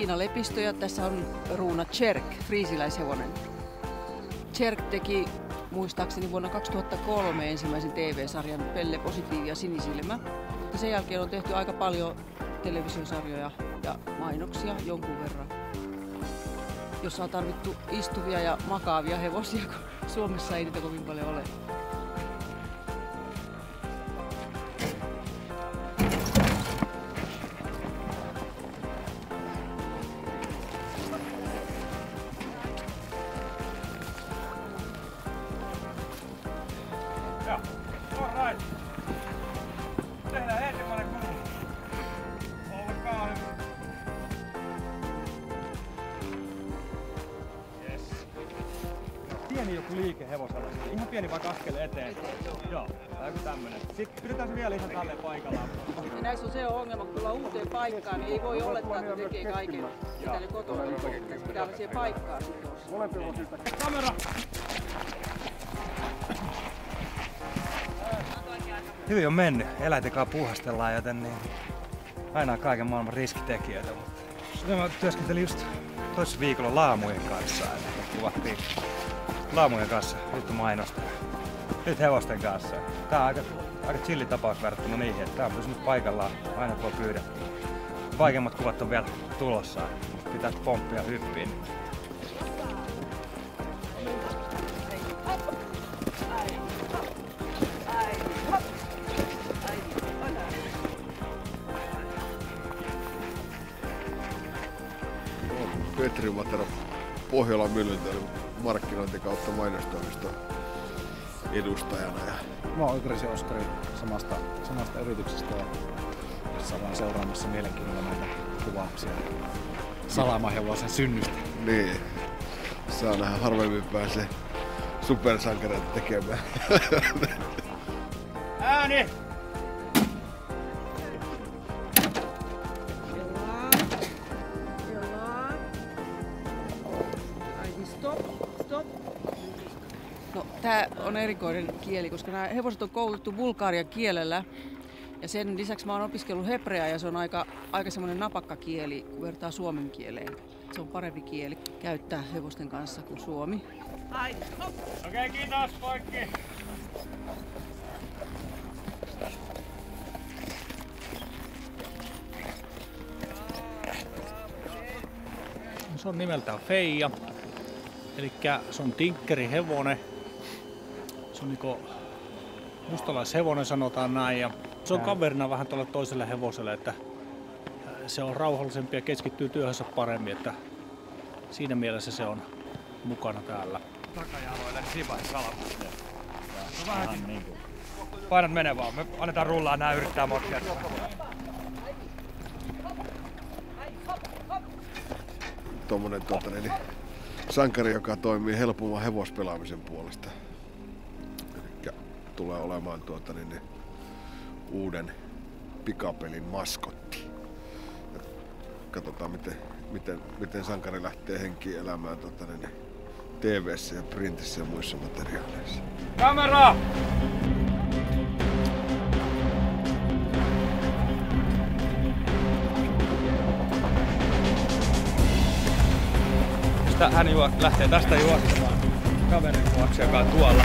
Tiina Lepistö ja tässä on Ruuna Tjerk, friisiläishevonen. Tjerk teki muistaakseni vuonna 2003 ensimmäisen TV-sarjan Pelle Positiivi ja Sinisilmä. Ja sen jälkeen on tehty aika paljon televisiosarjoja ja mainoksia jonkun verran, jossa on tarvittu istuvia ja makaavia hevosia, kun Suomessa ei niitä kovin paljon ole. Pieni joku liike hevosella, ihan pieni vaikka askel eteen. Joo, tai joku tämmönen. Sitten pidetään se vielä ihan tälleen paikallaan. Ja näissä on se ongelma, kun tullaan uuteen paikkaan, niin ei voi olettaa, että tekee kaiken mitä ne kotona. Tässä pitää olla siihen paikkaan sitten. Kamera! Hyvin on mennyt. Eläinten kanssa puuhastellaan, joten niin aina on kaiken maailman riskitekijöitä. Mutta mä työskentelin just toisessa viikolla laamujen kanssa. Kuvattiin laamujen kanssa juttumainosta. Nyt hevosten kanssa. Tää on aika chilli tapaus verrattuna niihin, että tää on pysynyt paikallaan aina kun on pyydetty. Vaikeimmat kuvat on vielä tulossa. Pitää pomppia hyppiin. Petri Matera Pohjolan Myllyntäilyn markkinointi kautta mainostoimiston edustajana. Mä oon Ykräsen Oskari samasta yrityksestä ja tässä ollaan seuraamassa mielenkiinnolla näitä kuvauksia salamahevosen synnystä. Niin, saa nähdä harvemmin pääsee supersankareita tekemään. Ääni! No, tää on erikoinen kieli, koska nämä hevoset on koulutettu bulgarian kielellä. Ja sen lisäksi mä oon opiskellut hebreaa ja se on aika semmoinen napakka kieli, kun vertaa suomen kieleen. Se on parempi kieli käyttää hevosten kanssa kuin suomi. Okei, kiitos, poikki! Se on nimeltään Feija. Elikkä se on tinkkerihevonen. Se on niinku mustalaishevonen sanotaan näin. Ja se on kaverina vähän tuolle toiselle hevoselle, että se on rauhallisempi ja keskittyy työhönsä paremmin. Että siinä mielessä se on mukana täällä. Takajaloille, niin siinä vaiheessa salapuuteen. Vähän niin kuin. Painat menee vaan. Me annetaan rullaa, nää yrittää motkia. Tuommoinen sankari, joka toimii helpomman hevospelaamisen puolesta. Elikkä tulee olemaan uuden pikapelin maskotti. Ja katsotaan miten sankari lähtee henkiin elämään TV:ssä ja printissä ja muissa materiaaleissa. Kamera! Hän lähtee tästä juoksemaan kaverin vuoksi, joka on tuolla.